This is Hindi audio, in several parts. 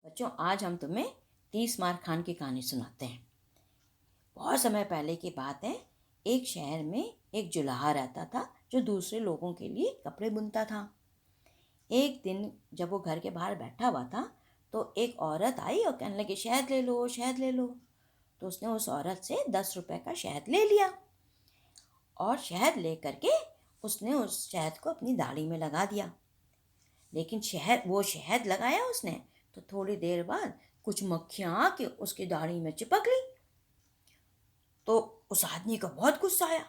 बच्चों, आज हम तुम्हें 30 मार खान की कहानी सुनाते हैं। बहुत समय पहले की बात है। एक शहर में एक जुलाहा रहता था जो दूसरे लोगों के लिए कपड़े बुनता था। एक दिन जब वो घर के बाहर बैठा हुआ था तो एक औरत आई और कहने लगी, शहद ले लो, शहद ले लो। तो उसने उस औरत से 10 रुपए का शहद ले लिया और शहद ले करके उसने उस शहद को अपनी दाढ़ी में लगा दिया। लेकिन वो शहद लगाया उसने तो थोड़ी देर बाद कुछ मक्खियाँ आके उसकी दाढ़ी में चिपक ली। तो उस आदमी को बहुत गुस्सा आया।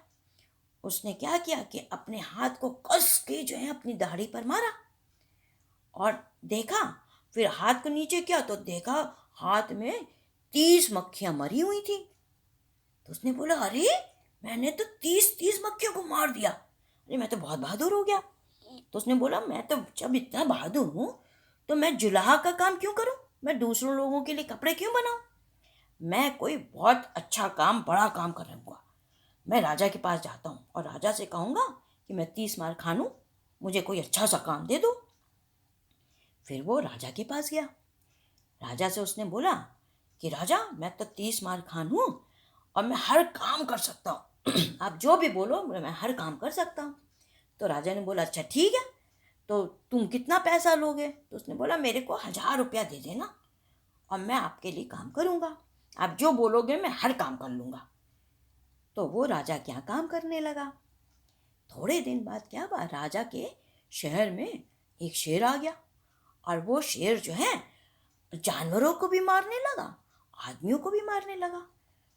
उसने क्या किया कि अपने हाथ को कस के जो है अपनी दाढ़ी पर मारा और देखा, फिर हाथ को नीचे किया तो देखा हाथ में 30 मक्खियाँ मरी हुई थी। तो उसने बोला, अरे मैंने तो 30 मक्खियों को मार दिया, अरे मैं तो बहुत बहादुर हो गया। तो उसने बोला, मैं तो जब इतना बहादुर हूँ तो मैं जुलाहा का काम क्यों करूँ, मैं दूसरों लोगों के लिए कपड़े क्यों बनाऊँ, मैं कोई बहुत अच्छा काम, बड़ा काम करूँगा। मैं राजा के पास जाता हूँ और राजा से कहूँगा कि मैं 30 मार खान हूँ, मुझे कोई अच्छा सा काम दे दो। फिर वो राजा के पास गया। राजा से उसने बोला कि राजा, मैं तो 30 मार खान हूँ और मैं हर काम कर सकता हूँ आप जो भी बोलो मैं हर काम कर सकता हूँ। तो राजा ने बोला, अच्छा ठीक है, तो तुम कितना पैसा लोगे? तो उसने बोला, मेरे को 1000 रुपया दे देना और मैं आपके लिए काम करूँगा, आप जो बोलोगे मैं हर काम कर लूँगा। तो वो राजा क्या काम करने लगा। थोड़े दिन बाद क्या हुआ, राजा के शहर में एक शेर आ गया और वो शेर जो है जानवरों को भी मारने लगा, आदमियों को भी मारने लगा।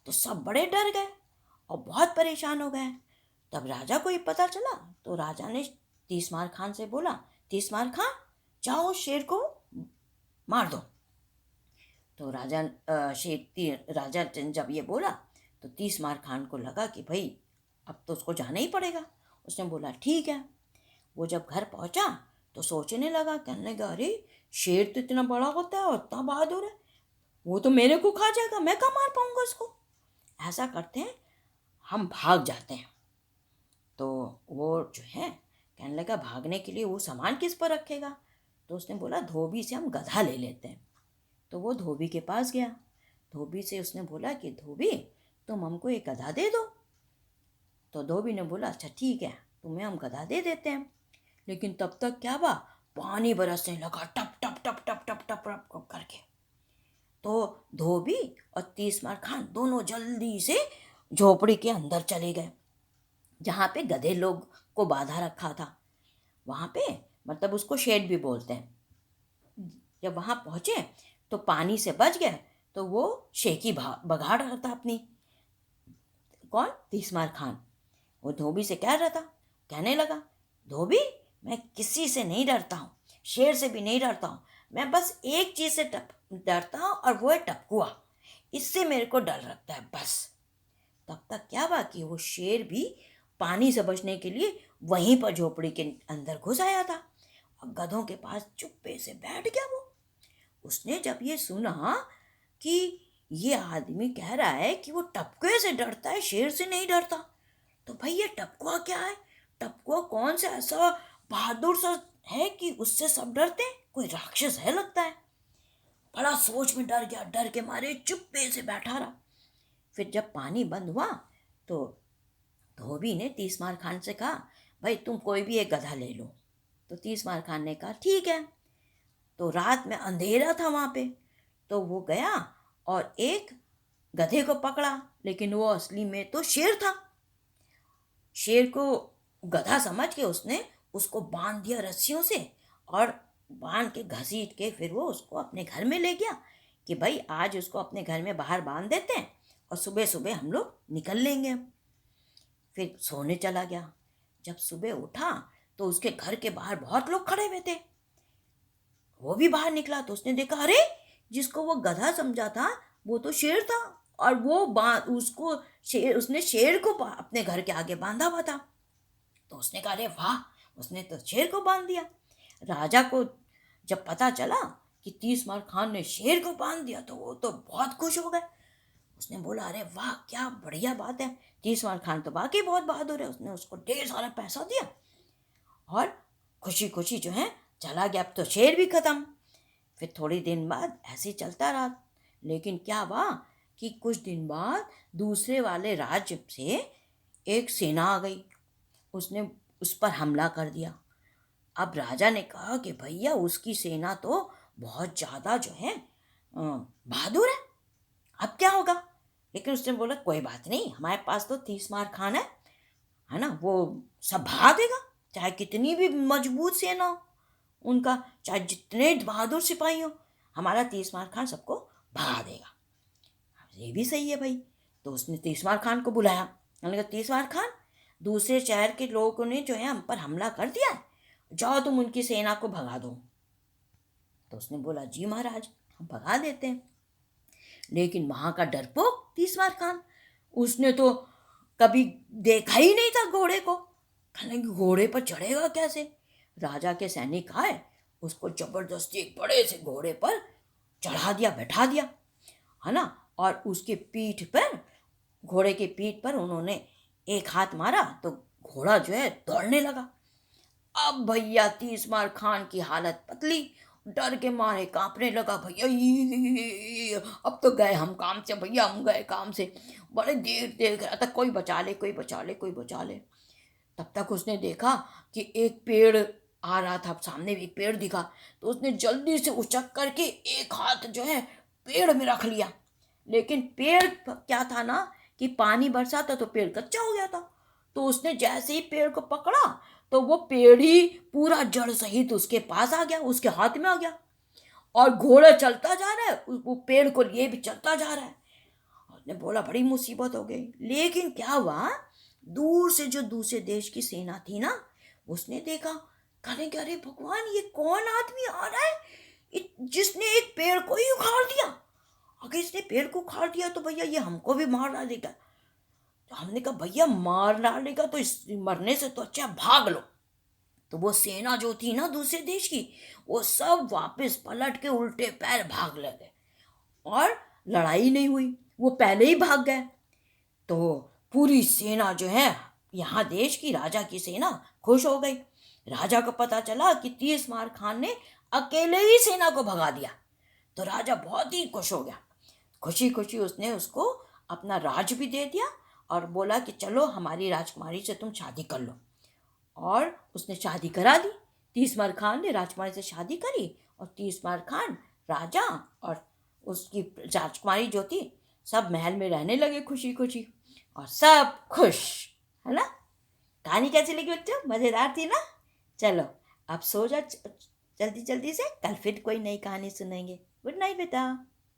तो सब बड़े डर गए और बहुत परेशान हो गए। तब राजा को ये पता चला तो राजा ने 30 मार खान से बोला, 30 मार खान, जाओ उस शेर को मार दो। तो राजा ने जब ये बोला तो 30 मार खान को लगा कि भाई अब तो उसको जाना ही पड़ेगा। उसने बोला ठीक है। वो जब घर पहुंचा तो सोचने लगा, कहने लगा, अरे शेर तो इतना बड़ा होता है और इतना बहादुर है, वो तो मेरे को खा जाएगा, मैं कहाँ मार पाऊंगा इसको। ऐसा करते हैं, हम भाग जाते हैं। तो वो जो है कहने लगा, भागने के लिए वो सामान किस पर रखेगा। तो उसने बोला, धोबी से हम गधा ले लेते हैं। तो वो धोबी के पास गया। धोबी से उसने बोला कि धोबी, तुम हमको एक गधा दे दो। तो धोबी ने बोला, अच्छा ठीक है, तुम्हें हम गधा दे देते हैं। लेकिन तब तक क्या हुआ, पानी बरसने लगा, टप टप टप टप टप टप टप टप करके। तो धोबी और 30 मार खान दोनों जल्दी से झोपड़ी के अंदर चले गए, जहाँ पे गधे लोग को बांधा रखा था। वहाँ पे मतलब उसको शेड भी बोलते हैं। जब वहाँ पहुँचे तो पानी से बच गए। तो वो शेखी बघाड़ रहा था अपनी। कौन? 30 मार खान। वो धोबी से कह रहा था, कहने लगा, धोबी, मैं किसी से नहीं डरता हूँ, शेर से भी नहीं डरता हूँ, मैं बस एक चीज़ से डरता हूँ और वो है टपकुआ, इससे मेरे को डर लगता है बस। तब तक क्या हुआ कि वो शेर भी पानी से बचने के लिए वहीं पर झोपड़ी के अंदर घुस आया था और गधों के पास चुप्पे से बैठ गया। वो उसने जब ये सुना कि ये आदमी कह रहा है कि वो टपकुए से डरता है, शेर से नहीं डरता, तो भाई ये टपकुआ क्या है, टपकुआ कौन सा ऐसा बहादुर सा है कि उससे सब डरते हैं, कोई राक्षस है लगता है। बड़ा सोच में डर गया, डर के मारे चुप्पे से बैठा रहा। फिर जब पानी बंद हुआ तो धोबी ने 30 मार खान से कहा, भाई तुम कोई भी एक गधा ले लो। तो 30 मार खान ने कहा ठीक है। तो रात में अंधेरा था वहाँ पे, तो वो गया और एक गधे को पकड़ा, लेकिन वो असली में तो शेर था। शेर को गधा समझ के उसने उसको बांध दिया रस्सियों से और बांध के घसीट के फिर वो उसको अपने घर में ले गया कि भाई आज उसको अपने घर में बाहर बांध देते हैं और सुबह सुबह हम लोग निकल लेंगे। फिर सोने चला गया। जब सुबह उठा तो उसके घर के बाहर बहुत लोग खड़े हुए थे। वो भी बाहर निकला तो उसने देखा, अरे जिसको वो गधा समझा था वो तो शेर था और वो उसने शेर को अपने घर के आगे बांधा हुआ था। तो उसने कहा, अरे वाह, उसने तो शेर को बांध दिया। राजा को जब पता चला कि 30 मार खान ने शेर को बांध दिया तो वो तो बहुत खुश हो गए। उसने बोला, अरे वाह, क्या बढ़िया बात है, 30 मार खान तो वाकई बहुत बहादुर है। उसने उसको ढेर सारा पैसा दिया और खुशी खुशी जो है चला गया। अब तो शेर भी खत्म। फिर थोड़ी दिन बाद ऐसे ही चलता रहा। लेकिन क्या हुआ कि कुछ दिन बाद दूसरे वाले राज्य से एक सेना आ गई। उसने उस पर हमला कर दिया। अब राजा ने कहा कि भैया उसकी सेना तो बहुत ज़्यादा जो है बहादुर है, अब क्या होगा। लेकिन उसने बोला कोई बात नहीं, हमारे पास तो 30 मार खान है ना, वो सब भगा देगा, चाहे कितनी भी मजबूत सेना हो उनका, चाहे जितने बहादुर सिपाही हो, हमारा 30 मार खान सबको भगा देगा। ये भी सही है भाई। तो उसने 30 मार खान को बुलाया। उन्होंने कहा 30 मार खान, दूसरे शहर के लोगों ने जो है हम पर हमला कर दिया है, जाओ तुम उनकी सेना को भगा दो। तो उसने बोला जी महाराज, हम भगा देते हैं। लेकिन वहां का डरपोक 30 मार खान, उसने तो कभी देखा ही नहीं था घोड़े को। कहने कि घोड़े पर चढ़ेगा कैसे। राजा के सैनिक आए, उसको जबरदस्ती एक बड़े से घोड़े पर चढ़ा दिया, बैठा दिया, है ना। और उसके पीठ पर, घोड़े के पीठ पर उन्होंने एक हाथ मारा तो घोड़ा जो है दौड़ने लगा। अब भैया 30 मार खान की हालत पतली, डर के मारे कांपने लगा। भैया अब तो गए हम काम से, भैया हम गए काम से। बड़े देर देर रहा था, कोई बचा ले, कोई बचा ले, कोई बचा ले। तब तक उसने देखा कि एक पेड़ आ रहा था, सामने भी पेड़ दिखा। तो उसने जल्दी से उचक करके एक हाथ जो है पेड़ में रख लिया। लेकिन पेड़ क्या था ना कि पानी बरसा था तो पेड़ कच्चा हो गया था। तो उसने जैसे ही पेड़ को पकड़ा तो वो पेड़ ही पूरा जड़ सहित उसके पास आ गया, उसके हाथ में आ गया। और घोड़ा चलता जा रहा है, वो पेड़ को लिए भी चलता जा रहा है। उसने बोला बड़ी मुसीबत हो गई। लेकिन क्या हुआ, दूर से जो दूसरे देश की सेना थी ना, उसने देखा, कहने कि अरे भगवान, ये कौन आदमी आ रहा है जिसने एक पेड़ को ही उखाड़ दिया। अगर इसने पेड़ को उखाड़ दिया तो भैया ये हमको भी मार डालेगा। तो हमने कहा भैया मार डालेगा तो इस मरने से तो अच्छा भाग लो। तो वो सेना जो थी ना दूसरे देश की, वो सब वापस पलट के उल्टे पैर भाग लगे और लड़ाई नहीं हुई, वो पहले ही भाग गए। तो पूरी सेना जो है, यहाँ देश की राजा की सेना खुश हो गई। राजा को पता चला कि 30 मार खान ने अकेले ही सेना को भगा दिया। तो राजा बहुत ही खुश हो गया। खुशी खुशी उसने उसको अपना राज भी दे दिया और बोला कि चलो हमारी राजकुमारी से तुम शादी कर लो। और उसने शादी करा दी। 30 मार खान ने राजकुमारी से शादी करी और 30 मार खान राजा और उसकी राजकुमारी जो थी सब महल में रहने लगे खुशी खुशी, और सब खुश, है ना। कहानी कैसी लगी बच्चों, मज़ेदार थी ना। चलो अब सो जा जल्दी जल्दी से, कल फिर कोई नई कहानी सुनेंगे। गुड नाइट बेटा।